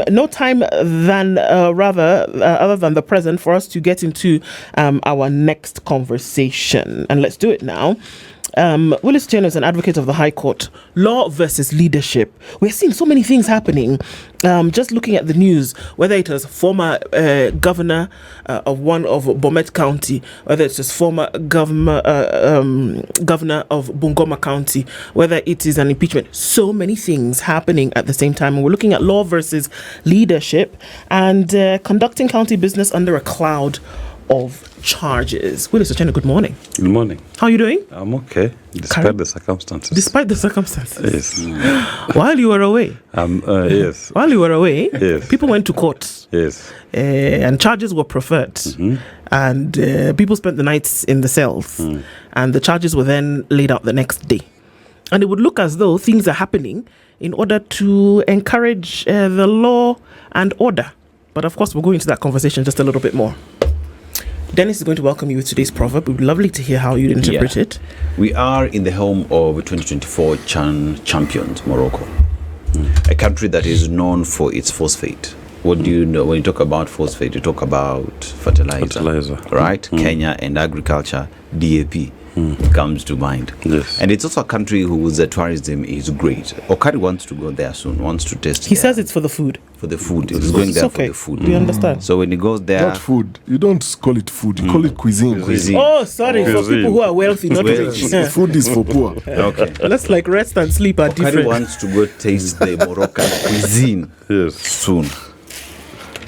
No time than other than the present for us to get into our next conversation, and let's do it now. Willis Otieno is an advocate of the High Court. Law versus leadership. We're seeing so many things happening. Just looking at the news, whether it was former governor of one of Bomet County, whether it's just former governor of Bungoma County, whether it is an impeachment, so many things happening at the same time. And we're looking at law versus leadership and conducting county business under a cloud of charges. Willis Otieno, good morning. Good morning. How are you doing? I'm okay, despite the circumstances. Despite the circumstances? Yes. While you were away? Yes. While you were away, yes, people went to court. Yes. And charges were preferred. Mm-hmm. And people spent the nights in the cells. Mm. And the charges were then laid out the next day. And it would look as though things are happening in order to encourage the law and order. But of course, we'll go into that conversation just a little bit more. Dennis is going to welcome you with today's proverb. It would be lovely to hear how you interpret it. We are in the home of 2024 champions, Morocco, a country that is known for its phosphate. What do you know? When you talk about phosphate, you talk about fertilizer. Right? Kenya and agriculture, DAP comes to mind. Yes. And it's also a country whose tourism is great. Okari wants to go there soon, wants to test He says it's for the food. For the food. He's going there okay. for the food. We understand. So when he goes there... Not food. You don't call it food. You call it cuisine. Oh, sorry. For people who are wealthy, not rich. Food is for poor. Okay. Let's like rest and sleep are different. Okari wants to go taste the Moroccan cuisine soon.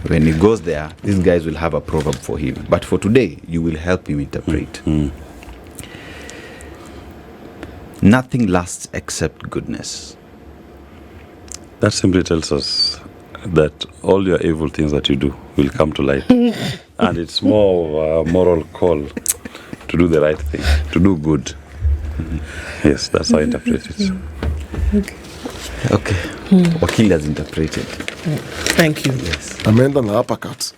When he goes there, these guys will have a proverb for him. But for today, you will help him interpret. Nothing lasts except goodness. That simply tells us that all your evil things that you do will come to light. And it's more of a moral call to do the right thing, to do good. Yes, that's how I interpret it. Okay. Wakili has interpreted. Thank you. Yes. Amanda na uppercut.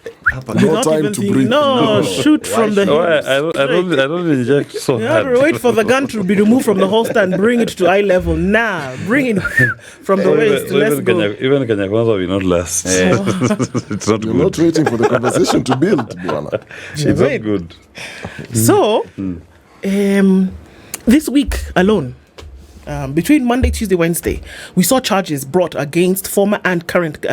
No time to breathe. No, shoot from the hips. I don't inject so You have hard. to wait for the gun to be removed from the holster and bring it to eye level. Nah, bring it from the waist. Let's go. Even Kenya Kwanza will not last. It's not You're good. not waiting for the conversation to build, Buana. It's not good. So, this week alone, between Monday, Tuesday, Wednesday, we saw charges brought against former and current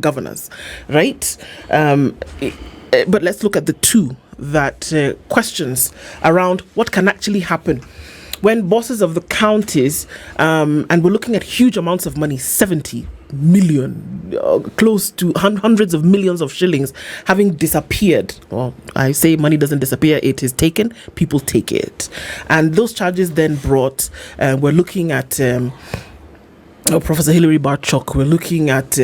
governors, right? But let's look at the two that questions around what can actually happen when bosses of the counties, and we're looking at huge amounts of money, 70 million, close to hundreds of millions of shillings having disappeared. Well, I say money doesn't disappear, it is taken, people take it. And those charges then brought, we're looking at Professor Hilary Barchok, we're looking at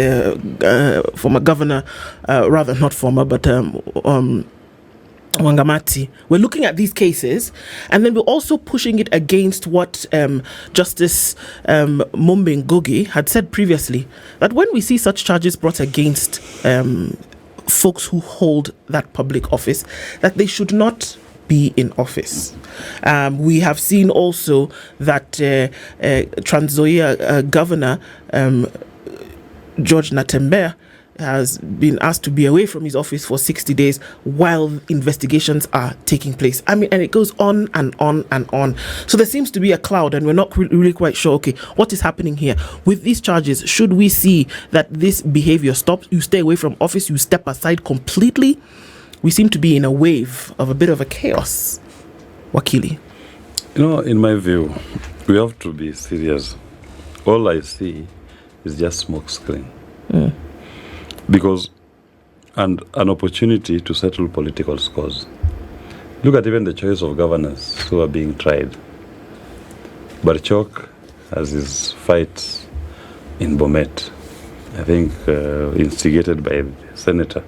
former governor, rather not former, but Wangamati. We're looking at these cases, and then we're also pushing it against what Justice Mumbe Ngugi had said previously, that when we see such charges brought against folks who hold that public office, that they should not be in office. We have seen also that Trans Nzoia governor George Natembeya has been asked to be away from his office for 60 days while investigations are taking place. I mean, and it goes on and on and on. So there seems to be a cloud, and we're not really quite sure, okay, what is happening here? With these charges, should we see that this behavior stops? You stay away from office, you step aside completely? We seem to be in a wave of a bit of a chaos. Wakili. You know, in my view, we have to be serious. All I see is just smoke screen. Because, and an opportunity to settle political scores. Look at even the choice of governors who are being tried. Barchok has his fights in Bomet, I think instigated by the senator.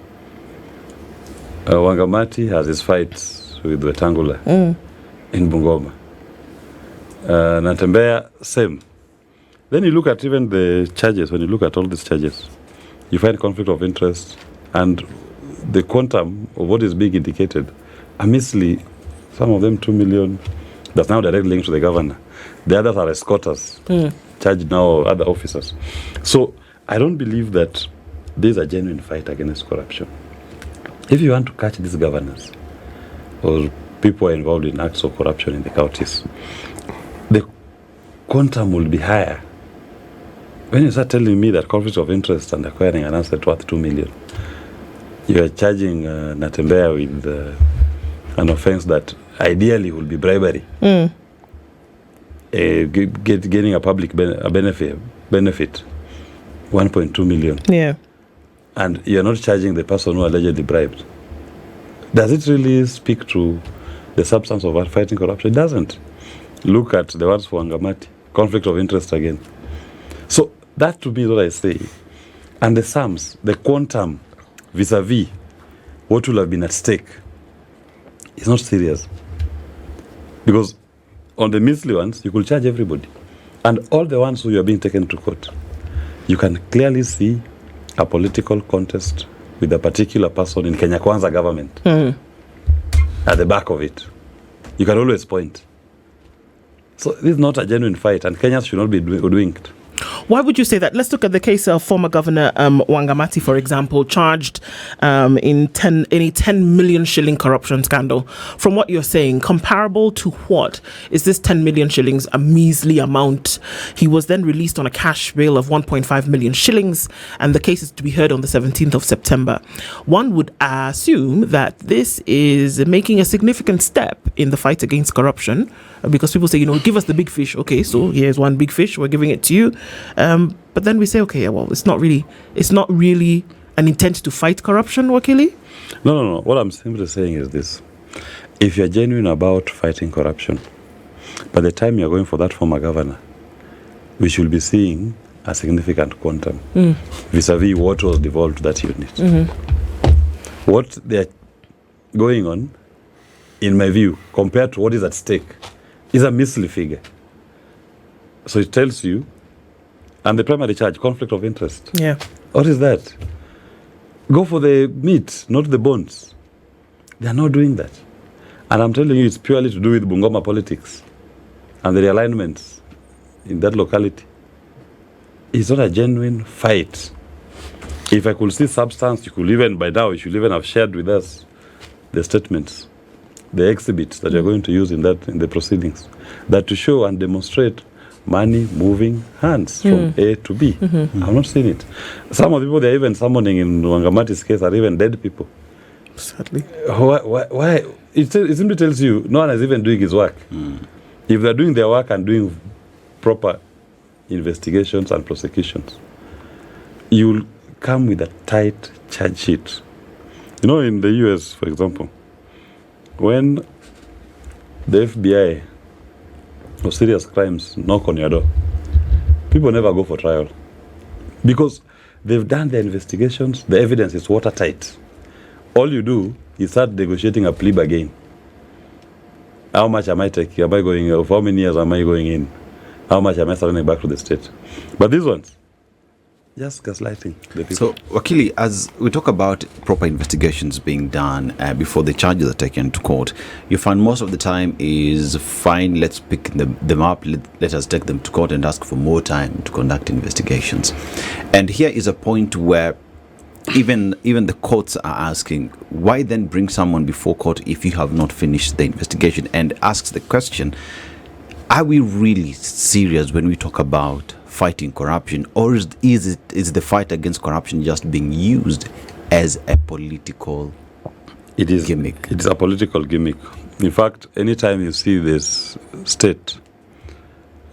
Wangamati has his fights with Wetangula in Bungoma. Natembeya, same. Then you look at even the charges, when you look at all these charges, you find conflict of interest, and the quantum of what is being indicated are measly, some of them 2 million, that's now direct linked to the governor. The others are escorters, charged now other officers. So I don't believe that there's a genuine fight against corruption. If you want to catch these governors or people involved in acts of corruption in the counties, the quantum will be higher. When you start telling me that conflict of interest and acquiring an asset worth 2 million, you are charging Natembea with an offense that ideally will be bribery. Getting a public benefit, 1.2 million. Yeah. And you're not charging the person who allegedly bribed. Does it really speak to the substance of fighting corruption? It doesn't. Look at the ones for Angamati. Conflict of interest again. So that to me is what I say. And the sums, the quantum vis-a-vis what will have been at stake is not serious. Because on the measly ones, you could charge everybody. And all the ones who are being taken to court, you can clearly see a political contest with a particular person in Kenya Kwanza government at the back of it. You can always point. So this is not a genuine fight, and Kenyans should not be hoodwinked. Why would you say that? Let's look at the case of former Governor Wangamati, for example, charged in a 10 million shilling corruption scandal. From what you're saying, comparable to what? Is this 10 million shillings a measly amount? He was then released on a cash bail of 1.5 million shillings, and the case is to be heard on the 17th of September. One would assume that this is making a significant step in the fight against corruption, because people say, give us the big fish. Okay, so here's one big fish, we're giving it to you. But then we say, okay, well, it's not really an intent to fight corruption, Wakili? No. What I'm simply saying is this. If you're genuine about fighting corruption, by the time you're going for that former governor, we should be seeing a significant quantum vis-a-vis what was devolved to that unit. What they're going on, in my view, compared to what is at stake, is a measly figure. So it tells you, and the primary charge, conflict of interest. Yeah. What is that? Go for the meat, not the bones. They are not doing that. And I'm telling you, it's purely to do with Bungoma politics and the realignments in that locality. It's not a genuine fight. If I could see substance, you should even have shared with us the statements, the exhibits that you're going to use in the proceedings, that to show and demonstrate money moving hands from A to B. I've not seen it. Some of the people they're even summoning in Wangamati's case are even dead people. Sadly. Why? It simply tells you no one is even doing his work. If they're doing their work and doing proper investigations and prosecutions, you'll come with a tight charge sheet. In the US, for example, when the FBI or serious crimes knock on your door, people never go for trial because they've done their investigations. The evidence is watertight. All you do is start negotiating a plea bargain. How much am I taking? Am I going? For how many years am I going in? How much am I sending back to the state? But these ones, just gaslighting the people. So, Wakili, as we talk about proper investigations being done before the charges are taken to court, you find most of the time is fine, let's pick them up, let us take them to court and ask for more time to conduct investigations. And here is a point where even the courts are asking, why then bring someone before court if you have not finished the investigation? And asks the question, are we really serious when we talk about fighting corruption, or is the fight against corruption just being used as a political gimmick? It is a political gimmick. In fact, anytime you see this state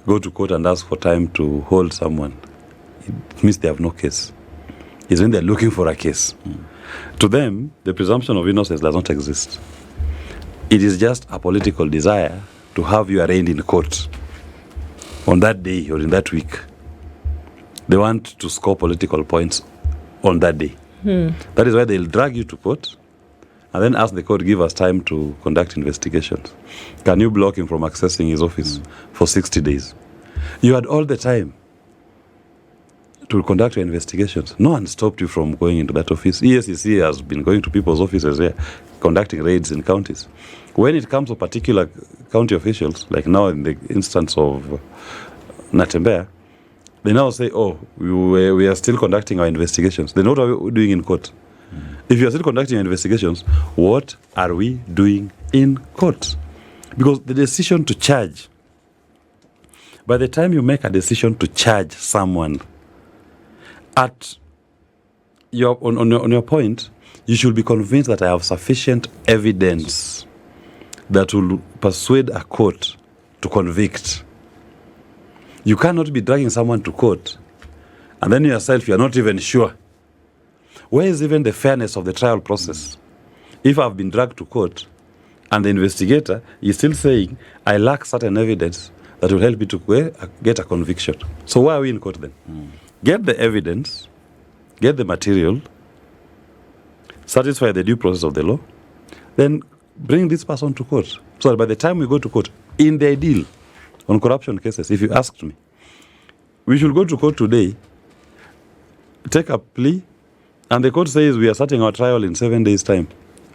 go to court and ask for time to hold someone, it means they have no case. It's when they're looking for a case. To them, the presumption of innocence does not exist. It is just a political desire to have you arraigned in court on that day or in that week. They want to score political points on that day. That is why they'll drag you to court and then ask the court, give us time to conduct investigations. Can you block him from accessing his office for 60 days? You had all the time to conduct your investigations. No one stopped you from going into that office. EACC has been going to people's offices here, conducting raids in counties. When it comes to particular county officials, like now in the instance of Natembea, They now say, oh, we are still conducting our investigations. Then what are we doing in court? If you are still conducting your investigations, what are we doing in court? Because the decision to charge, by the time you make a decision to charge someone, on your point, you should be convinced that I have sufficient evidence that will persuade a court to convict. You cannot be dragging someone to court and then yourself you are not even sure. Where is even the fairness of the trial process? If I've been dragged to court and the investigator is still saying I lack certain evidence that will help me to get a conviction. So why are we in court then? Get the evidence, get the material, satisfy the due process of the law, then bring this person to court. So that by the time we go to court, in the ideal, on corruption cases, if you asked me, we should go to court today, take a plea, and the court says we are starting our trial in 7 days' time,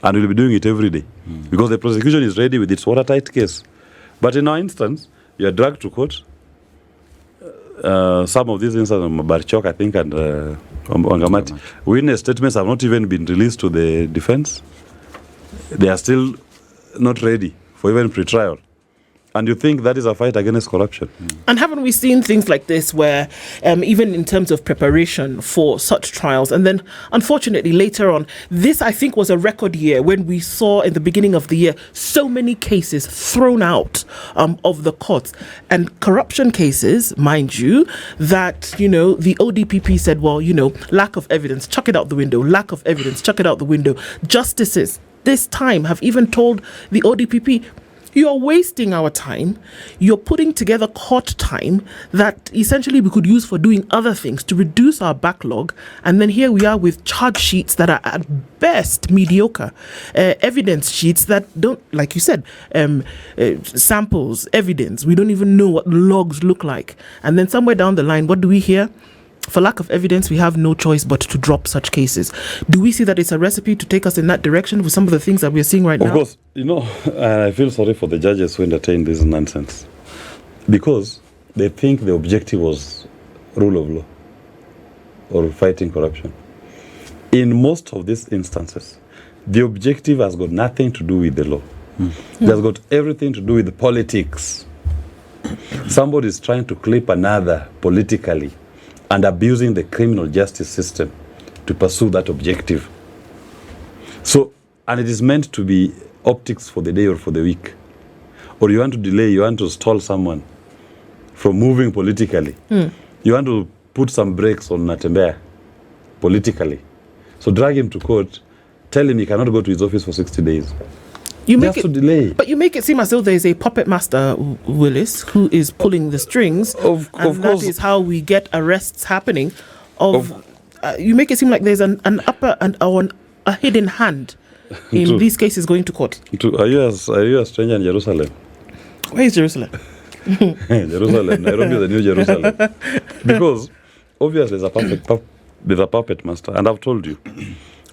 and we'll be doing it every day, because the prosecution is ready with its watertight case. But in our instance, you are dragged to court. Some of these instances, Barchok, I think, and Wangamati, witness statements have not even been released to the defense. They are still not ready for even pre-trial. And you think that is a fight against corruption? And haven't we seen things like this where even in terms of preparation for such trials, and then unfortunately later on, this I think was a record year when we saw in the beginning of the year so many cases thrown out of the courts, and corruption cases, mind you, that, you know, the ODPP said, well, you know, lack of evidence, chuck it out the window, lack of evidence, chuck it out the window. Justices this time have even told the ODPP, you're wasting our time. You're putting together court time that essentially we could use for doing other things to reduce our backlog. And then here we are with charge sheets that are at best mediocre. Evidence sheets that don't, like you said, samples, evidence. We don't even know what logs look like. And then somewhere down the line, what do we hear? For lack of evidence, we have no choice but to drop such cases. Do we see that it's a recipe to take us in that direction with some of the things that we're seeing right now? Of course, you know, I feel sorry for the judges who entertain this nonsense, because they think the objective was rule of law or fighting corruption. In most of these instances, the objective has got nothing to do with the law. It has got everything to do with the politics. Somebody is trying to clip another politically and abusing the criminal justice system to pursue that objective. So, and it is meant to be optics for the day or for the week. Or you want to delay, you want to stall someone from moving politically. You want to put some brakes on Natembea politically. So drag him to court, tell him he cannot go to his office for 60 days. You make Just to delay. But you make it seem as though there is a puppet master, Willis, who is pulling the strings. Of and course. that is how we get arrests happening. You make it seem like there's an upper and a hidden hand in these cases going to court. Are you a stranger in Jerusalem? Where is Jerusalem? Jerusalem, Nairobi is the new Jerusalem. Because obviously there's a puppet master, and I've told you,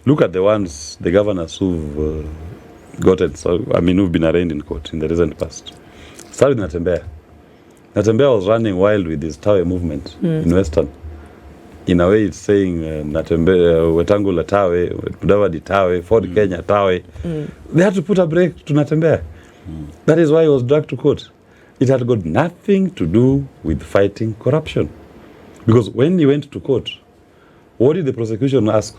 look at the governors who've who've been arraigned in court in the recent past. Start with Natembea. Natembea was running wild with his Tawe movement in Western. In a way, it's saying Natembea, Wetangula Tawe, Mudavadi Tawe, Ford Kenya Tawe. They had to put a brake to Natembea. That is why he was dragged to court. It had got nothing to do with fighting corruption. Because when he went to court, what did the prosecution ask?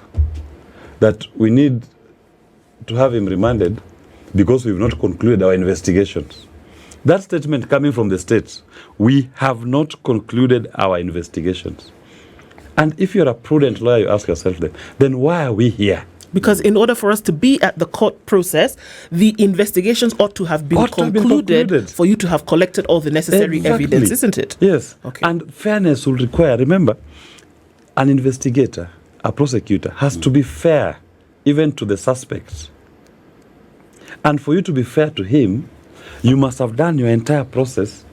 That we need to have him remanded because we've not concluded our investigations. That statement coming from the states, we have not concluded our investigations. And if you're a prudent lawyer, you ask yourself then why are we here? Because in order for us to be at the court process, the investigations ought to have been concluded for you to have collected all the necessary evidence, isn't it? Yes. Okay. And fairness will require, remember, an investigator, a prosecutor, has to be fair even to the suspects. And for you to be fair to him, you must have done your entire process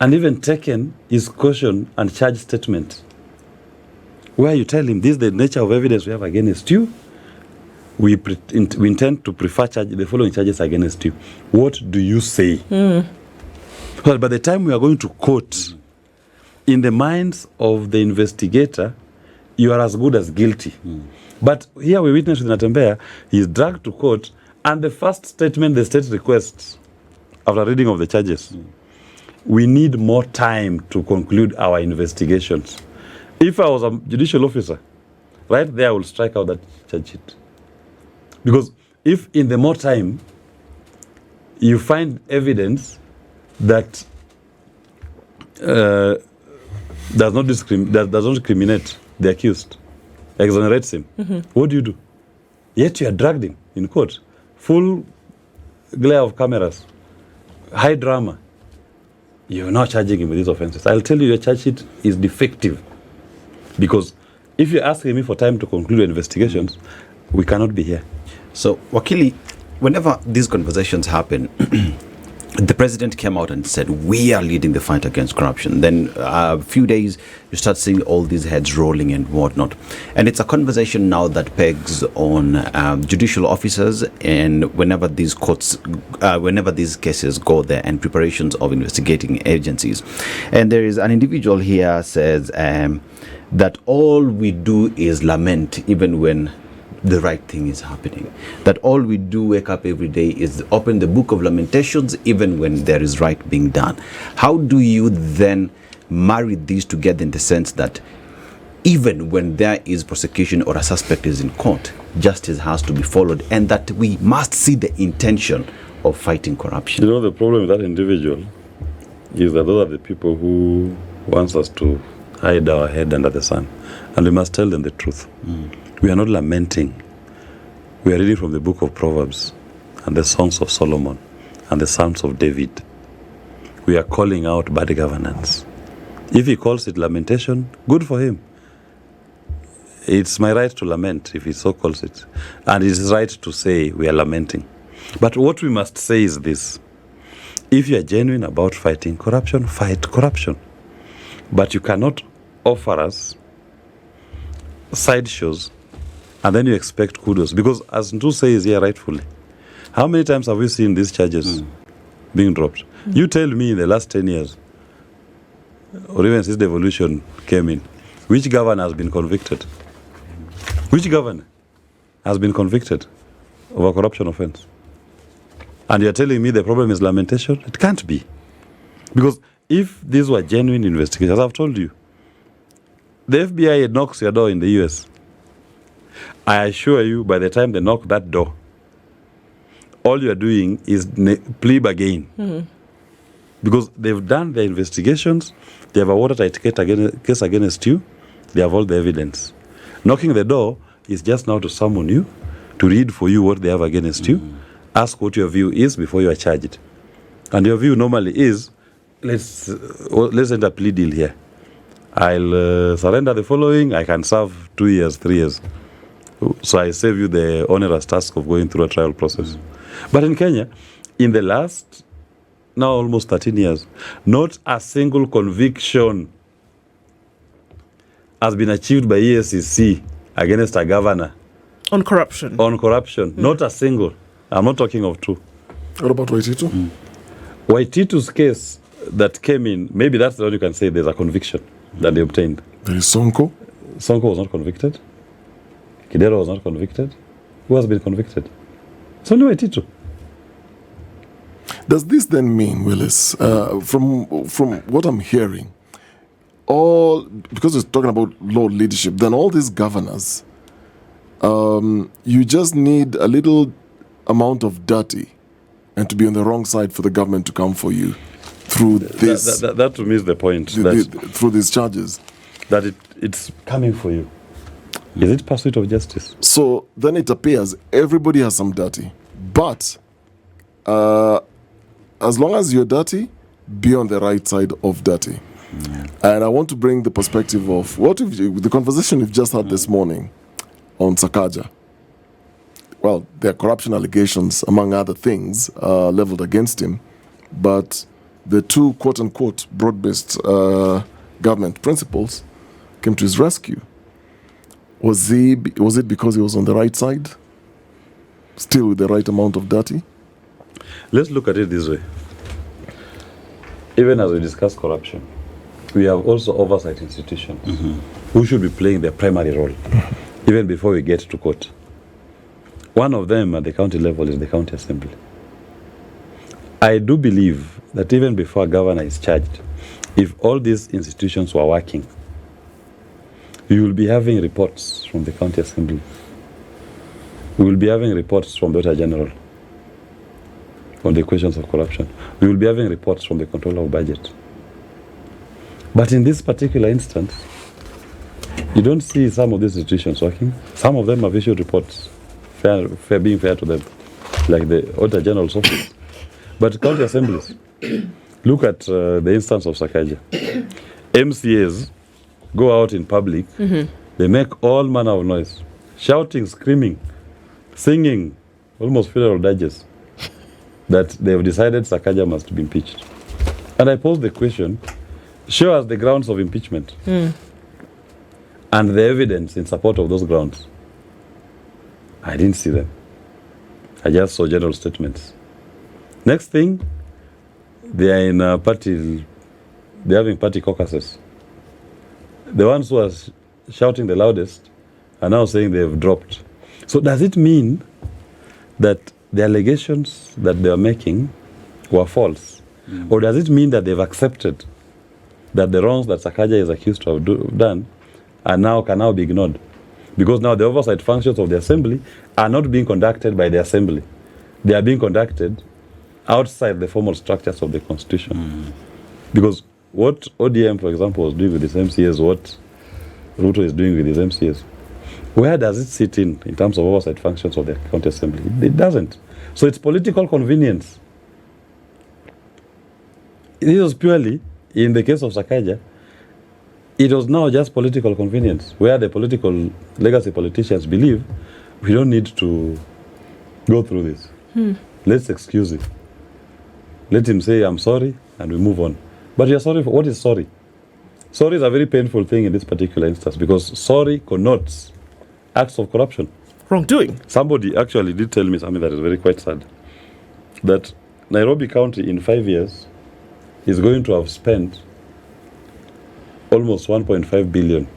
and even taken his caution and charge statement, where you tell him this is the nature of evidence we have against you. We intend to prefer the following charges against you. What do you say? Well, by the time we are going to court, in the minds of the investigator, you are as good as guilty. But here we witness with Natembeya, he is dragged to court, and the first statement the state requests after reading of the charges, we need more time to conclude our investigations. If I was a judicial officer, right there I will strike out that charge sheet. Because if in the more time you find evidence that does not incriminate the accused, exonerates him, what do? Yet you are dragged him in court, full glare of cameras, high drama. You're now charging him with these offenses. I'll tell you, your charge sheet is defective. Because if you're asking me for time to conclude your investigations, we cannot be here. So, Wakili, whenever these conversations happen, the president came out and said, we are leading the fight against corruption. Then a few days, you start seeing all these heads rolling and whatnot. And it's a conversation now that pegs on judicial officers, and whenever these cases go there, and preparations of investigating agencies. And there is an individual here says that all we do is lament even when the right thing is happening. That all we do wake up every day is open the book of lamentations even when there is right being done. How do you then marry these together in the sense that even when there is prosecution or a suspect is in court, justice has to be followed, and that we must see the intention of fighting corruption? You know, the problem with that individual is that those are the people who wants us to hide our head under the sun. And we must tell them the truth. We are not lamenting. We are reading from the book of Proverbs and the songs of Solomon and the Psalms of David. We are calling out bad governance. If he calls it lamentation, good for him. It's my right to lament if he so calls it. And it is right to say we are lamenting. But what we must say is this. If you are genuine about fighting corruption, fight corruption. But you cannot offer us sideshows and then you expect kudos. Because as Ntu says here rightfully, how many times have we seen these charges being dropped? You tell me in the last 10 years, or even since devolution came in, which governor has been convicted? Which governor has been convicted of a corruption offense? And you're telling me the problem is lamentation? It can't be. Because if these were genuine investigations, as I've told you, the FBI knocks your door in the US. I assure you, by the time they knock that door, all you're doing is plea bargain. Because they've done their investigations, they have a watertight case against you, they have all the evidence. Knocking the door is just now to summon you, to read for you what they have against you, ask what your view is before you are charged. And your view normally is, let's enter a plea deal here. I'll surrender the following, I can serve 2 years, 3 years. So I save you the onerous task of going through a trial process. But in Kenya, in the last, now almost 13 years, not a single conviction has been achieved by EACC against a governor. On corruption? On corruption. Not a single. I'm not talking of two. What about Waititu? Waititu's case that came in, maybe that's the one you can say there's a conviction that they obtained. There is Sonko. Sonko was not convicted. Kidero was not convicted. Who has been convicted? It's only Waititu. Does this then mean, Willis, from what I'm hearing, because it's talking about law leadership, then all these governors, you just need a little amount of dirty and to be on the wrong side for the government to come for you through this. That to me is the point. Through these charges. That it's coming for you. Is it pursuit of justice? So then it appears everybody has some dirty. But as long as you're dirty, be on the right side of dirty. And I want to bring the perspective of the conversation we've just had this morning on Sakaja. Well, there are corruption allegations, among other things, leveled against him. But the two quote-unquote broad-based government principles came to his rescue. Was it because he was on the right side? Still with the right amount of dirty? Let's look at it this way. Even as we discuss corruption, we have also oversight institutions who should be playing their primary role even before we get to court. One of them at the county level is the county assembly. I do believe that even before a governor is charged, if all these institutions were working, we will be having reports from the county assembly. We will be having reports from the Auditor General on the questions of corruption. We will be having reports from the controller of budget. But in this particular instance, you don't see some of these institutions working. Some of them have issued reports, being fair to them, like the Auditor General's office. But county assemblies, look at the instance of Sakaja. MCAs go out in public, they make all manner of noise, shouting, screaming, singing, almost funeral dirges, that they've decided Sakaja must be impeached. And I pose the question, show us the grounds of impeachment and the evidence in support of those grounds. I didn't see them. I just saw general statements. Next thing, they are in a party, they're having party caucuses. The ones who are shouting the loudest are now saying they've dropped. So does it mean that the allegations that they are making were false? Or does it mean that they've accepted that the wrongs that Sakaja is accused to have done can now be ignored? Because now the oversight functions of the assembly are not being conducted by the assembly. They are being conducted outside the formal structures of the constitution. Because what ODM, for example, was doing with his MCAs, what Ruto is doing with his MCAs, where does it sit in terms of oversight functions of the county assembly? It doesn't. So it's political convenience. This was purely, in the case of Sakaja, it was now just political convenience, where the political legacy politicians believe we don't need to go through this. Let's excuse it. Let him say, I'm sorry, and we move on. But you're sorry for what is sorry? Sorry is a very painful thing in this particular instance because sorry connotes acts of corruption. Wrongdoing. Somebody actually did tell me something that is very quite sad. That Nairobi County in 5 years is going to have spent almost 1.5 billion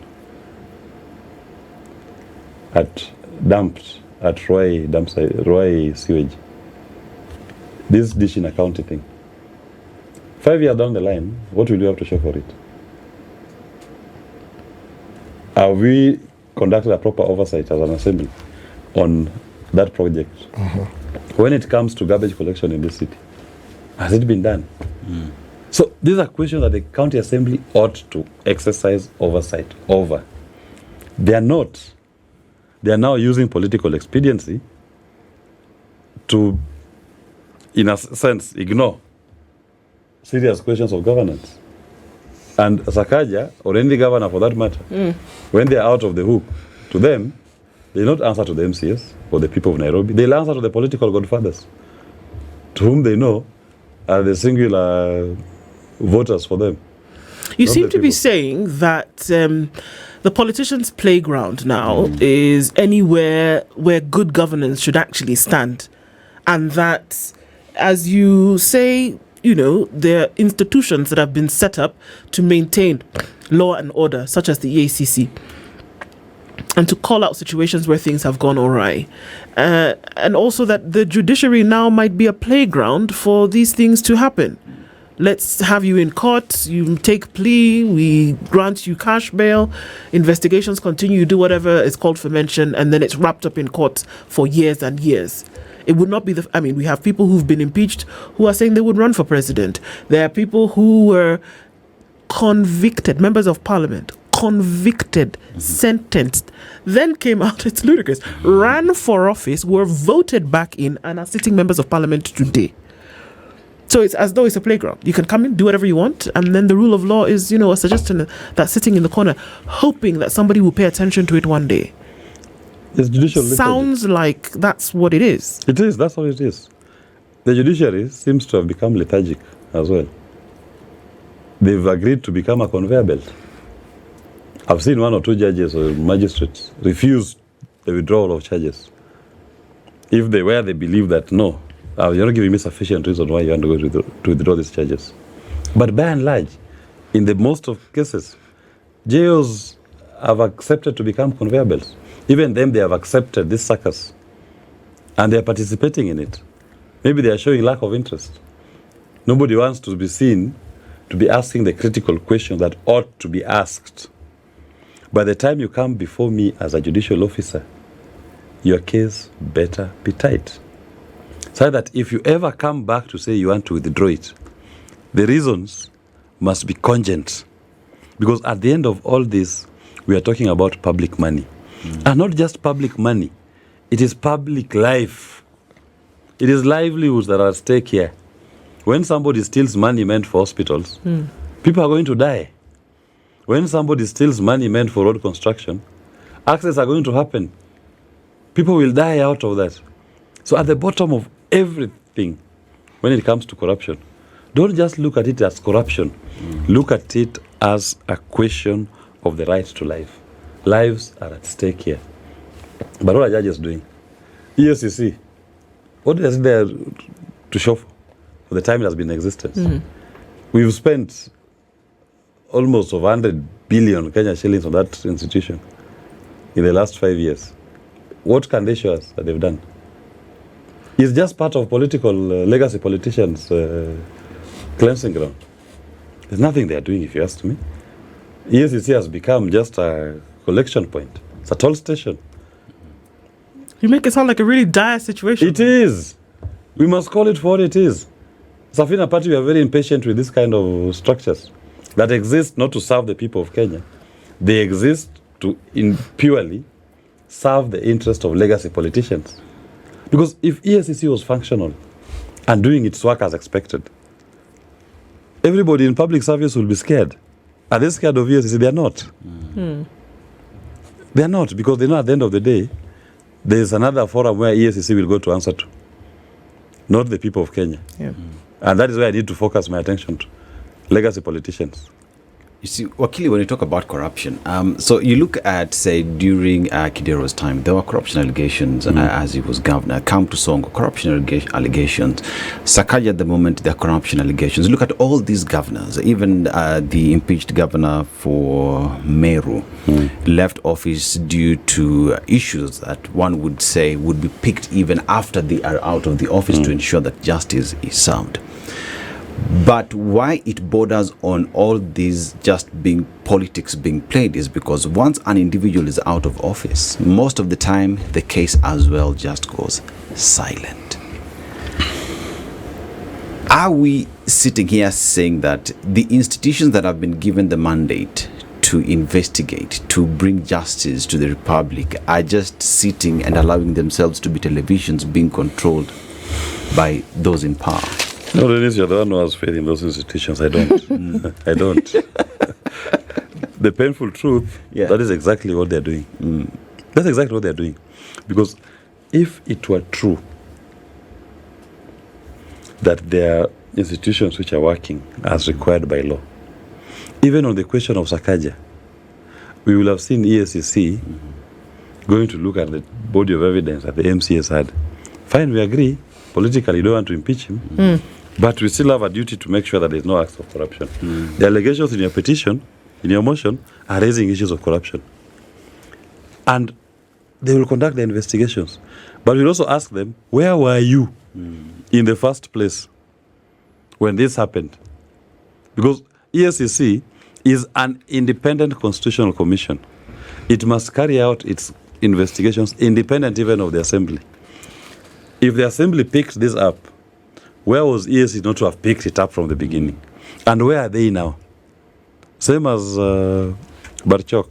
dumped at Roy sewage. This dish in a county thing. 5 years down the line, what will you have to show for it? Have we conducted a proper oversight as an assembly on that project? When it comes to garbage collection in this city, has it been done? So these are questions that the county assembly ought to exercise oversight over. They are not. They are now using political expediency to, in a sense, ignore serious questions of governance. And Sakaja, or any governor for that matter, when they are out of the hook, to them, they not answer to the MCS or the people of Nairobi. They'll answer to the political godfathers, to whom they know are the singular voters for them. You seem to be saying that the politicians' playground now is anywhere where good governance should actually stand. And that, as you say, you know, there are institutions that have been set up to maintain law and order, such as the EACC, and to call out situations where things have gone awry. And also that the judiciary now might be a playground for these things to happen. Let's have you in court, you take plea, we grant you cash bail, investigations continue, you do whatever is called for mention, and then it's wrapped up in court for years and years. It would not be we have people who've been impeached who are saying they would run for president. There are people who were convicted, members of parliament, convicted, sentenced, then came out, it's ludicrous, ran for office, were voted back in, and are sitting members of parliament today. So it's as though it's a playground. You can come in, do whatever you want, and then the rule of law is, you know, a suggestion that's sitting in the corner, hoping that somebody will pay attention to it one day. It's judicial Sounds like that's what it is. It is, that's what it is. The judiciary seems to have become lethargic as well. They've agreed to become a conveyor belt. I've seen one or two judges or magistrates refuse the withdrawal of charges where they believe that, no, you're not giving me sufficient reason why you want to go to withdraw these charges. But by and large, in the most of cases. JOs have accepted to become conveyor belts. Even them, they have accepted this circus. And they are participating in it. Maybe they are showing lack of interest. Nobody wants to be seen to be asking the critical questions that ought to be asked. By the time you come before me as a judicial officer, your case better be tight. So that if you ever come back to say you want to withdraw it, the reasons must be cogent. Because at the end of all this, we are talking about public money. And not just public money, it is public life. It is livelihoods that are at stake here. When somebody steals money meant for hospitals, people are going to die. When somebody steals money meant for road construction, accidents are going to happen. People will die out of that. So at the bottom of everything, when it comes to corruption, don't just look at it as corruption. Look at it as a question of the right to life. Lives are at stake here. But what are judges doing? EACC, what is there to show for the time it has been in existence? We've spent almost 100 billion Kenya shillings on that institution in the last 5 years. What can they show us that they've done? It's just part of political legacy politicians' cleansing ground. There's nothing they are doing, if you ask me. EACC has become just a collection point. It's a toll station. You make it sound like a really dire situation. It is. We must call it for what it is. Safina Party, we are very impatient with this kind of structures that exist not to serve the people of Kenya. They exist to purely serve the interest of legacy politicians. Because if EACC was functional and doing its work as expected, everybody in public service will be scared. Are they scared of EACC? They are not. They are not, because they know at the end of the day, there is another forum where EACC will go to answer to, not the people of Kenya. And that is where I need to focus my attention to legacy politicians. You see, Wakili, when you talk about corruption, so you look at, say, during Kidero's time, there were corruption allegations as he was governor. Come to Songo, corruption allegations. Sakaja at the moment, there are corruption allegations. Look at all these governors, even the impeached governor for Meru left office due to issues that one would say would be picked even after they are out of the office to ensure that justice is served. But why it borders on all these just being politics being played is because once an individual is out of office, most of the time the case as well just goes silent. Are we sitting here saying that the institutions that have been given the mandate to investigate, to bring justice to the Republic, are just sitting and allowing themselves to be televisions being controlled by those in power? No, Dennis, you're the one who has faith in those institutions. I don't. I don't. The painful truth, that is exactly what they're doing. That's exactly what they're doing. Because if it were true that there are institutions which are working as required by law, even on the question of Sakaja, we will have seen EACC going to look at the body of evidence that the MCS had. Fine, we agree. Politically, you don't want to impeach him. But we still have a duty to make sure that there is no acts of corruption. The allegations in your petition, in your motion, are raising issues of corruption. And they will conduct the investigations. But we'll also ask them, where were you in the first place when this happened? Because EACC is an independent constitutional commission. It must carry out its investigations independent even of the assembly. If the assembly picked this up, where was EACC not to have picked it up from the beginning? And where are they now? Same as Barchok,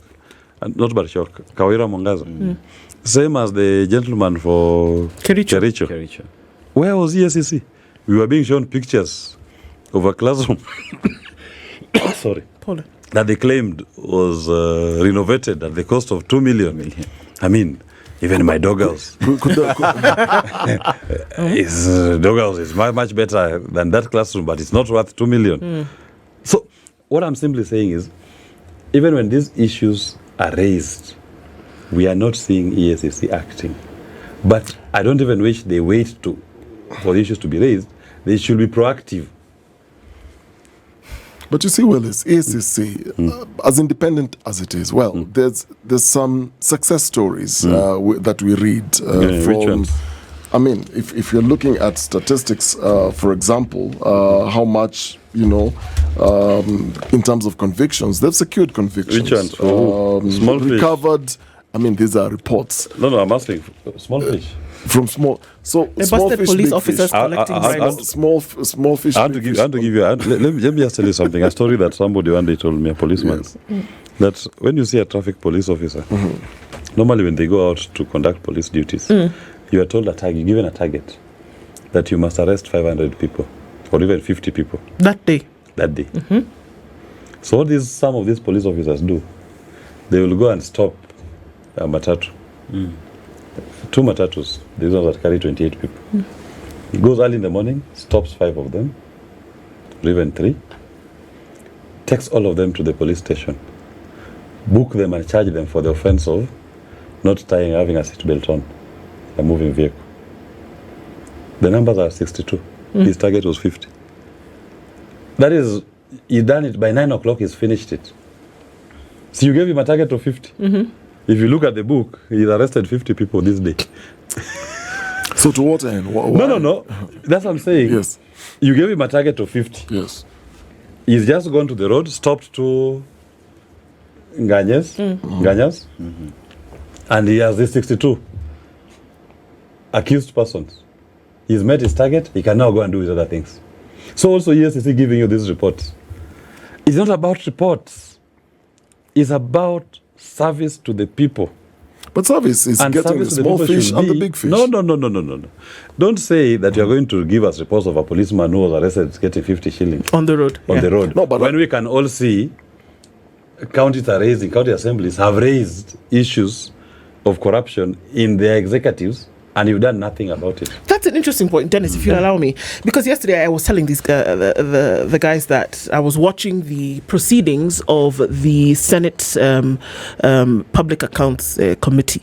not Barchok, Kawira Mongaza. Same as the gentleman for Kericho. Where was EACC? We were being shown pictures of a classroom sorry, that they claimed was renovated at the cost of 2 million. I mean, even my doghouse. Doghouse is much better than that classroom, but it's not worth 2 million. So what I'm simply saying is, even when these issues are raised, we are not seeing EACC acting. But I don't even wish they wait for the issues to be raised. They should be proactive. But you see, Willis, EACC, as independent as it is, there's some success stories that we read Which from. ones? I mean, if you're looking at statistics, for example, how much, in terms of convictions, they've secured convictions. Which ones? Small fish? Recovered. I mean, these are reports No, I'm asking. Small fish. from small. So They small busted fish, police big officers fish. collecting bribes. Small fish. I want to big give fish. you. Let me just tell you something. A story that somebody one day told me, a policeman. Yes. That when you see a traffic police officer, normally when they go out to conduct police duties, you are told you're given a target that you must arrest 500 people or even 50 people That day. that day. So what some of these police officers do, they will go and stop a matatu. 2 matatus, these ones that carry 28 people. He goes early in the morning, stops 5 of them, or even 3, takes all of them to the police station, book them and charge them for the offense of not having a seatbelt on a moving vehicle. The numbers are 62. His target was 50. That is, he done it by 9 o'clock, he's finished it. So you gave him a target of 50. If you look at the book, he's arrested 50 people this day. So to what end? No. That's what I'm saying. Yes. You gave him a target of 50. Yes. He's just gone to the road, stopped 2 Nganyas, and he has these 62 accused persons. He's met his target, he can now go and do his other things. So also, yes, is he giving you these reports? It's not about reports. It's about service to the people. But service is And getting the service to the small people fish should and the be- big fish. No. Don't say that you're going to give us reports of a policeman who was arrested getting 50 shillings On the road. on the road. No, but when we can all see counties are raising, county assemblies have raised issues of corruption in their executives, and you've done nothing about it. That's an interesting point, Dennis, if you'll allow me. Because yesterday I was telling these the guys that I was watching the proceedings of the Senate Public Accounts Committee.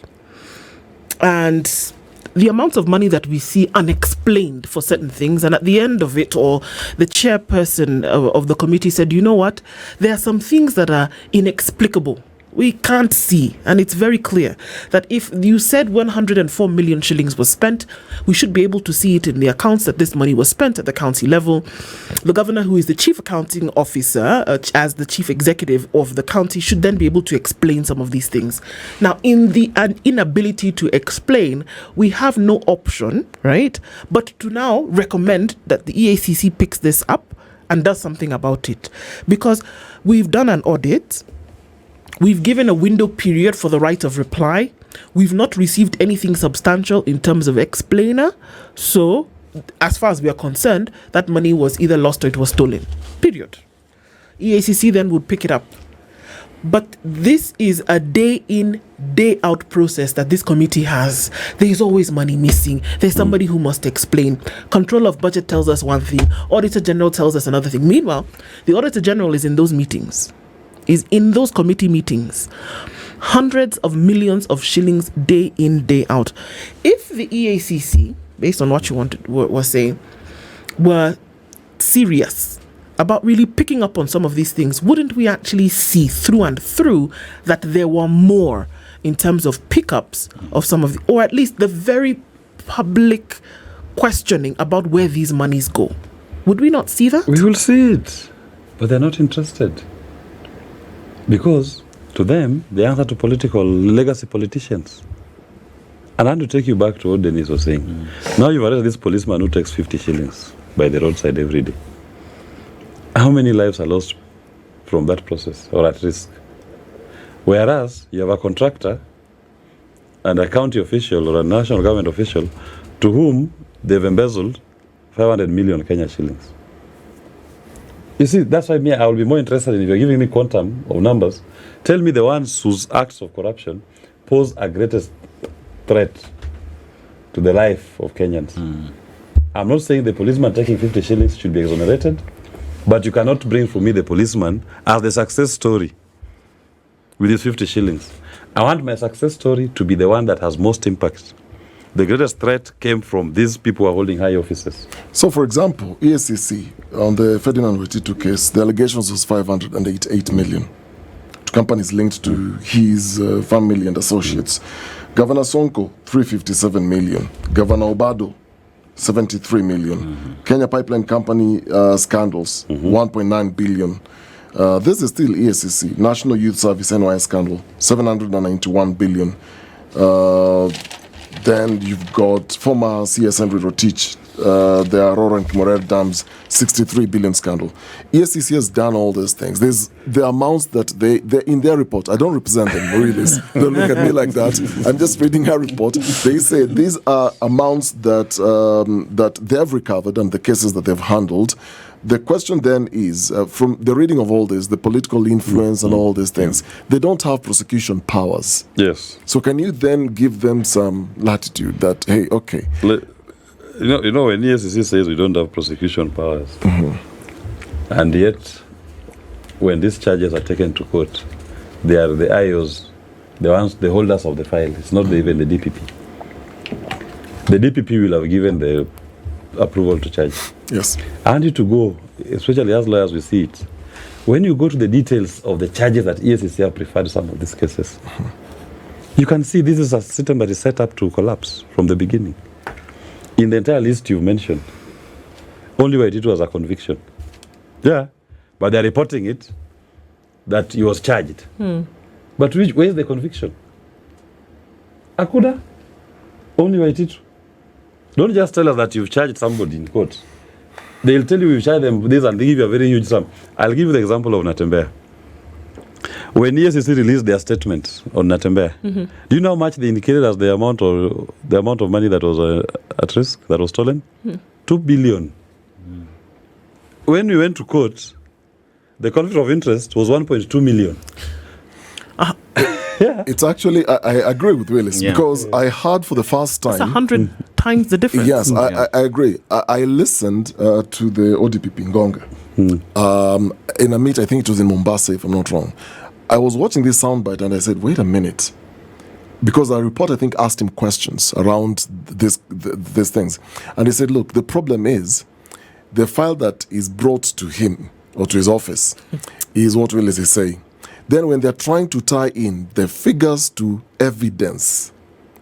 And the amount of money that we see unexplained for certain things, and at the end of it, or the chairperson of the committee said, you know what, there are some things that are inexplicable. We can't see, and it's very clear that if you said 104 million shillings was spent, we should be able to see it in the accounts that this money was spent at the county level. The governor, who is the chief accounting officer, as the chief executive of the county, should then be able to explain some of these things. Now, in the inability to explain, we have no option, right, but to now recommend that the EACC picks this up and does something about it, because we've done an audit. We've given a window period for the right of reply. We've not received anything substantial in terms of explainer. So, as far as we are concerned, that money was either lost or it was stolen. Period. EACC then would pick it up. But this is a day in, day out process that this committee has. There is always money missing. There's somebody who must explain. Control of budget tells us one thing. Auditor General tells us another thing. Meanwhile, the Auditor General is in those meetings. Is in those committee meetings, hundreds of millions of shillings day in, day out. If the EACC, based on what you were saying, were serious about really picking up on some of these things, wouldn't we actually see through and through that there were more in terms of pickups of some of or at least the very public questioning about where these monies go? Would we not see that? We will see it, but they're not interested. Because to them, they answer to legacy politicians. And I want to take you back to what Dennis was saying. Now you've arrested this policeman who takes 50 shillings by the roadside every day. How many lives are lost from that process or at risk? Whereas you have a contractor and a county official or a national government official to whom they've embezzled 500 million Kenya shillings. You see, that's why I will be more interested in if you're giving me quantum of numbers. Tell me the ones whose acts of corruption pose a greatest threat to the life of Kenyans. I'm not saying the policeman taking 50 shillings should be exonerated, but you cannot bring for me the policeman as the success story with his 50 shillings. I want my success story to be the one that has most impact the greatest threat came from these people who are holding high offices. So, for example, EACC, on the Ferdinand Wetitu case, the allegations was 588 million to companies linked to his family and associates. Governor Sonko, 357 million. Governor Obado, 73 million. Kenya Pipeline Company scandals, 1.9 billion. This is still EACC, National Youth Service NYS scandal, 791 billion. Then you've got former CS Henry Rotich, the Aurora and Kimorer dams, 63 billion scandal. EACC has done all these things. There's the amounts that they in their report. I don't represent them, really. Don't look at me like that. I'm just reading her report. They say these are amounts that that they have recovered and the cases that they've handled. The question then is, from the reading of all this, the political influence and all these things, they don't have prosecution powers. Yes. So can you then give them some latitude that, hey, okay. You know, when EACC says we don't have prosecution powers, and yet, when these charges are taken to court, they are the IOs, the holders of the file. It's not even the DPP. The DPP will have given the approval to charge. Yes. I want you to go, especially as lawyers we see it, when you go to the details of the charges that EACC have preferred some of these cases, you can see this is a system that is set up to collapse from the beginning. In the entire list you've mentioned, only where it was a conviction. Yeah, but they're reporting it that he was charged. But where is the conviction? Akuda? Only where it. Don't just tell us that you've charged somebody in court. They'll tell you we've charged them this and they give you a very huge sum. I'll give you the example of Natembeya. When EACC released their statement on Natembeya, do you know how much they indicated as the amount of money that was at risk, that was stolen? 2 billion. When we went to court, the conflict of interest was 1.2 million. Yeah. It's actually, I agree with Willis, because I heard for the first time. It's 100 times the difference. Yes, I agree. I listened to the ODPP in Gonga in a meet, I think it was in Mombasa, if I'm not wrong. I was watching this soundbite and I said, wait a minute. Because our reporter, I think, asked him questions around these things. And he said, look, the problem is the file that is brought to him or to his office is what Willis is saying. Then when they're trying to tie in the figures to evidence,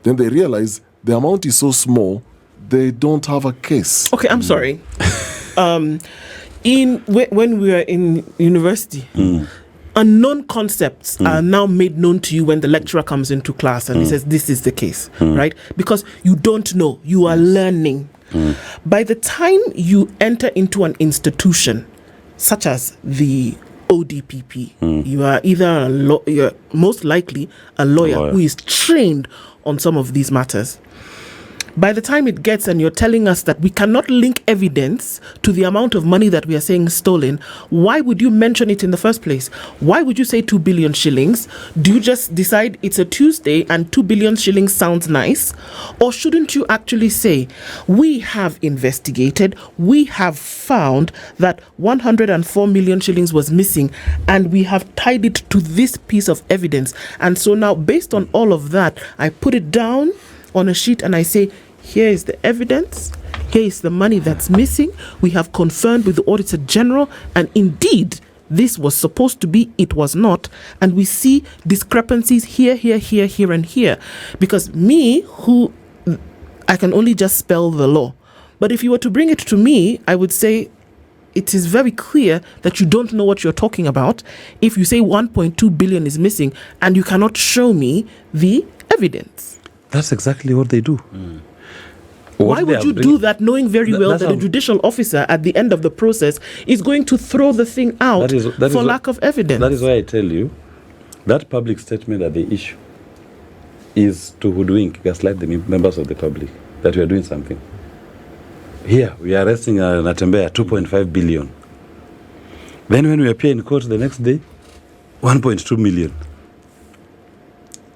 then they realize the amount is so small, they don't have a case. Okay, I'm sorry. When we were in university, unknown concepts are now made known to you when the lecturer comes into class and he says, this is the case, right? Because you don't know, you are learning. By the time you enter into an institution, such as the ODPP, you are either you're most likely a lawyer who is trained on some of these matters. By the time it gets and you're telling us that we cannot link evidence to the amount of money that we are saying stolen, why would you mention it in the first place? Why would you say 2 billion shillings? Do you just decide it's a Tuesday and 2 billion shillings sounds nice? Or shouldn't you actually say, we have investigated, we have found that 104 million shillings was missing and we have tied it to this piece of evidence. And so now based on all of that, I put it down on a sheet and I say, here is the evidence, here is the money that's missing. We have confirmed with the Auditor General, and indeed this was supposed to be, it was not, and we see discrepancies here, and here. Because me, who I can only just spell the law, but if you were to bring it to me, I would say it is very clear that you don't know what you're talking about if you say 1.2 billion is missing and you cannot show me the evidence. That's exactly what they do. Why would you do that knowing very well that a judicial officer at the end of the process is going to throw the thing out for lack of evidence? That is why I tell you, that public statement that they issue is to hoodwink, gaslight the members of the public that we are doing something. Here, we are arresting Natembeya, 2.5 billion. Then when we appear in court the next day, 1.2 million.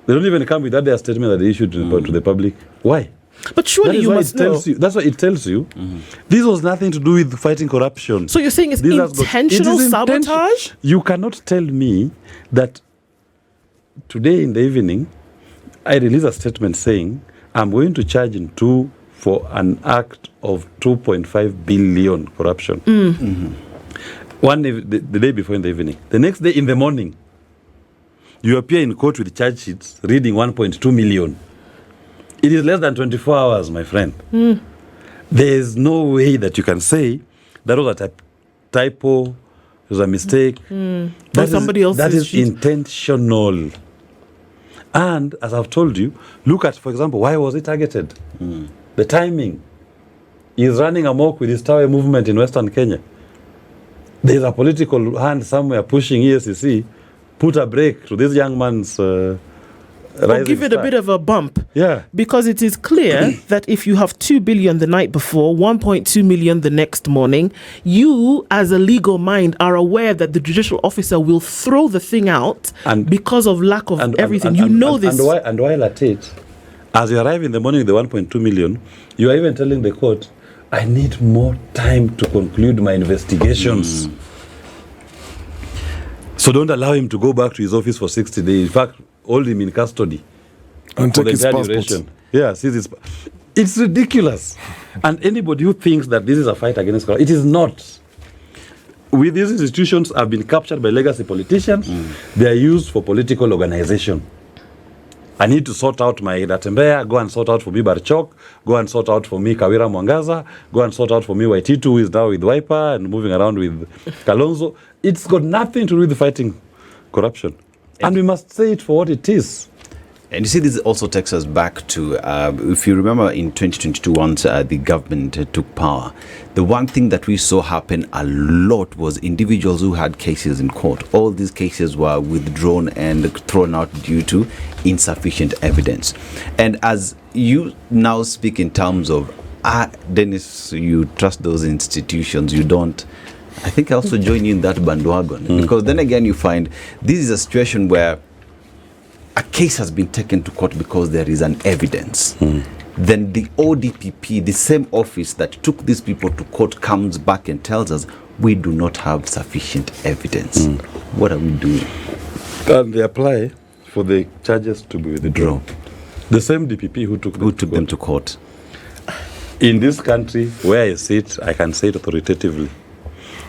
They don't even come with that their statement that they issued to the public. Why? But surely you must know. That's why it tells you. This was nothing to do with fighting corruption. So you're saying it's intentional sabotage? You cannot tell me that today in the evening, I release a statement saying I'm going to charge in 2 for an act of 2.5 billion corruption. The day before in the evening. The next day in the morning, you appear in court with charge sheets reading 1.2 million. It is less than 24 hours, my friend. There is no way that you can say that was a typo, it was a mistake. That is intentional. And as I've told you, look at, for example, why was it targeted? The timing. He's running amok with his Tawe movement in Western Kenya. There's a political hand somewhere pushing EACC, put a break to this young man's or give it a bit of a bump. Yeah. Because it is clear that if you have 2 billion the night before, 1.2 million the next morning, you as a legal mind are aware that the judicial officer will throw the thing out because of lack of everything. This. And while at it, as you arrive in the morning with the 1.2 million, you are even telling the court, I need more time to conclude my investigations. So don't allow him to go back to his office for 60 days. In fact, hold him in custody and for take the his entire passport. duration. Yeah, it's ridiculous. And anybody who thinks that this is a fight against corruption, it is not. These institutions have been captured by legacy politicians. They are used for political organization. I need to sort out my Datembeya, go and sort out for me Barchok, go and sort out for me Kawira Mwangaza, go and sort out for me Waititu, who is now with Wiper and moving around with Kalonzo. It's got nothing to do with fighting corruption. And we must say it for what it is. And you see, this also takes us back to, if you remember in 2022, once the government took power, the one thing that we saw happen a lot was individuals who had cases in court. All these cases were withdrawn and thrown out due to insufficient evidence. And as you now speak in terms of, Dennis, you trust those institutions, you don't. I think I also join you in that bandwagon. Because then again, you find this is a situation where a case has been taken to court because there is an evidence. Then the ODPP, the same office that took these people to court, comes back and tells us we do not have sufficient evidence. What are we doing? And they apply for the charges to be withdrawn. The same DPP who took them to court. In this country where I sit, I can say it authoritatively,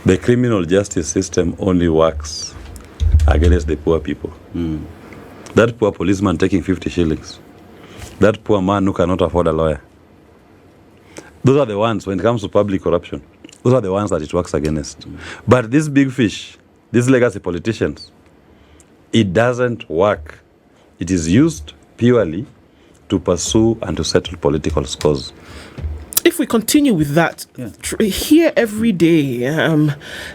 the criminal justice system only works against the poor people. That poor policeman taking 50 shillings. That poor man who cannot afford a lawyer. Those are the ones, when it comes to public corruption, those are the ones that it works against. But these big fish, these legacy politicians, it doesn't work. It is used purely to pursue and to settle political scores. If we continue with that, here every day,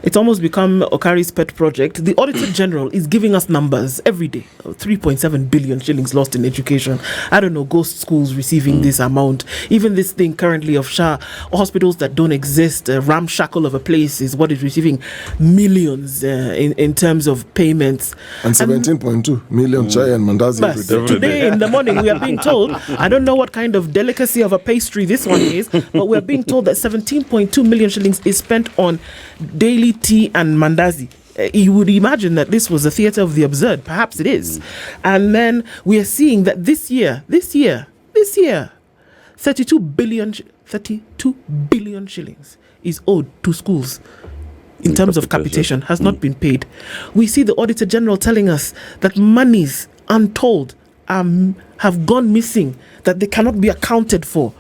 it's almost become Okari's pet project. The Auditor General is giving us numbers every day. 3.7 billion shillings lost in education. I don't know, ghost schools receiving this amount. Even this thing currently of SHA, hospitals that don't exist, ramshackle of a place is what is receiving millions in terms of payments. And 17.2 million chai and mandazi every day. Today in the morning, we are being told, I don't know what kind of delicacy of a pastry this one is, but we're being told that 17.2 million shillings is spent on daily tea and mandazi. You would imagine that this was a theatre of the absurd. Perhaps it is. And then we are seeing that this year, 32 billion shillings is owed to schools in terms of capitation, has not been paid. We see the Auditor General telling us that monies untold have gone missing, that they cannot be accounted for.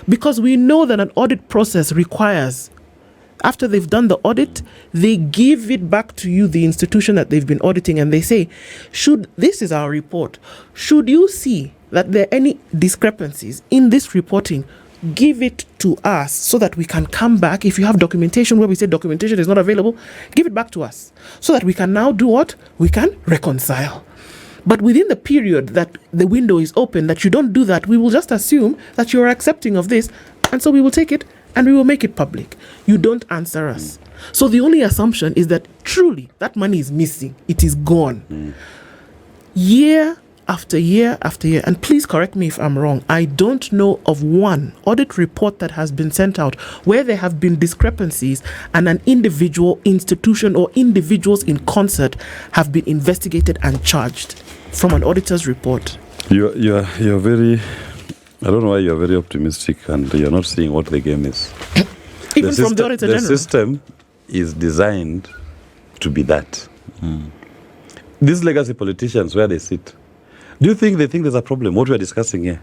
Because we know that an audit process requires, after they've done the audit, they give it back to you, the institution that they've been auditing, and they say, this is our report. Should you see that there are any discrepancies in this reporting, give it to us so that we can come back. If you have documentation where we say documentation is not available, give it back to us so that we can now do what? We can reconcile. But within the period that the window is open, that you don't do that, we will just assume that you're accepting of this, and so we will take it and we will make it public. You don't answer us. So the only assumption is that truly that money is missing. It is gone. Year after year after year, and please correct me if I'm wrong, I don't know of one audit report that has been sent out where there have been discrepancies and an individual, institution, or individuals in concert have been investigated and charged from an auditor's report. You're very I don't know why you're very optimistic and you're not seeing what the game is. Even from the Auditor General. The system is designed to be that. These legacy politicians, where they sit, do you think they think there's a problem? What we're discussing here,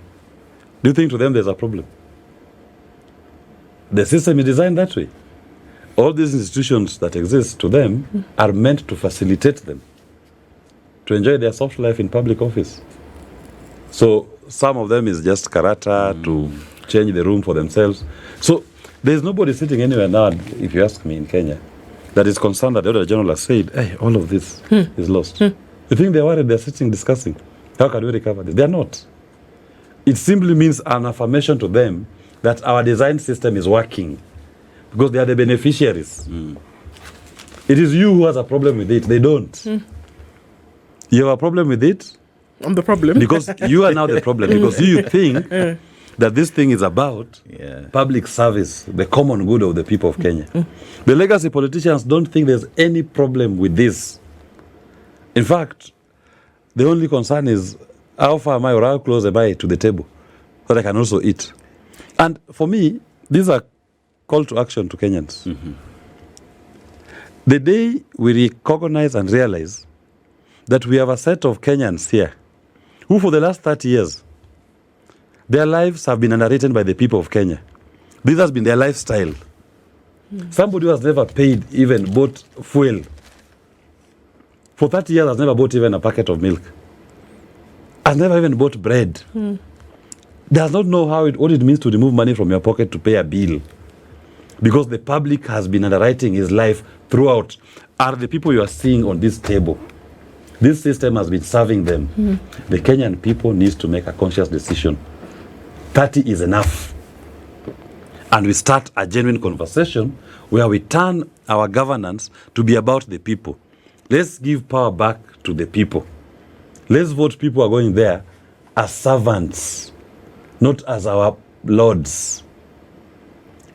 do you think to them there's a problem? The system is designed that way. All these institutions that exist to them are meant to facilitate them to enjoy their soft life in public office. So some of them is just karata to change the room for themselves. So there's nobody sitting anywhere now, if you ask me, in Kenya, that is concerned that the Auditor General has said, hey, all of this is lost. You think they're worried? They're sitting discussing, how can we recover this? They're not. It simply means an affirmation to them that our design system is working because they are the beneficiaries. It is you who has a problem with it. They don't. You have a problem with it? I'm the problem. Because you are now the problem. Because you think that this thing is about public service, the common good of the people of Kenya. The legacy politicians don't think there's any problem with this. In fact, the only concern is how far am I or how close am I to the table so that I can also eat. And for me, these are call to action to Kenyans. The day we recognize and realize that we have a set of Kenyans here who for the last 30 years, their lives have been underwritten by the people of Kenya. This has been their lifestyle. Somebody who has never paid, even bought fuel, for 30 years has never bought even a packet of milk, has never even bought bread, does not know what it means to remove money from your pocket to pay a bill, because the public has been underwriting his life throughout, are the people you are seeing on this table. This system has been serving them. The Kenyan people needs to make a conscious decision. 30 is enough. And we start a genuine conversation where we turn our governance to be about the people. Let's give power back to the people. Let's vote people who are going there as servants, not as our lords.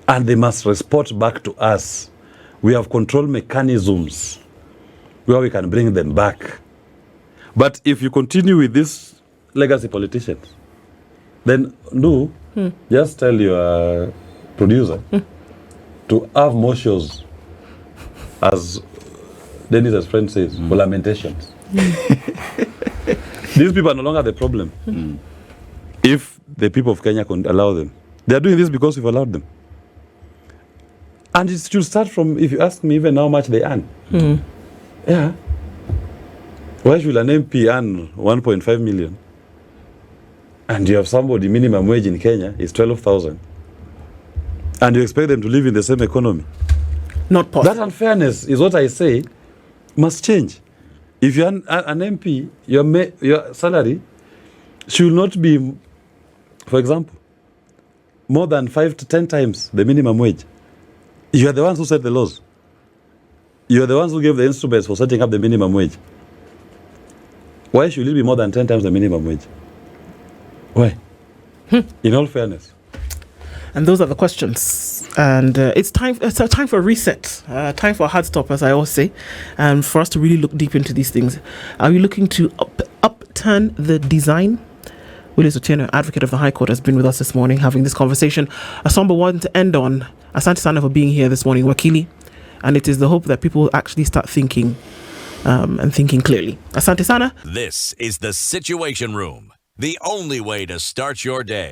And they must report back to us. We have control mechanisms where we can bring them back. But if you continue with these legacy politicians, then just tell your producer to have more shows, as Dennis's friend says, for lamentations. These people are no longer the problem. If the people of Kenya can allow them. They are doing this because we've allowed them. And it should start from, if you ask me, even how much they earn. Yeah. Why should an MP earn 1.5 million? And you have somebody, minimum wage in Kenya is 12,000. And you expect them to live in the same economy? Not possible. That unfairness is what I say must change. If you're an MP, your salary should not be, for example, more than 5 to 10 times the minimum wage. You are the ones who set the laws. You are the ones who gave the instruments for setting up the minimum wage. Why should it be more than 10 times the minimum wage? Why? In all fairness. And those are the questions. And it's time for a reset, time for a hard stop, as I always say, and for us to really look deep into these things. Are we looking to upturn the design? Willis Otieno, advocate of the High Court, has been with us this morning having this conversation. A somber one to end on. Asante sana for being here this morning, Wakili. And it is the hope that people actually start thinking and thinking clearly. Asante sana. This is the Situation Room, the only way to start your day.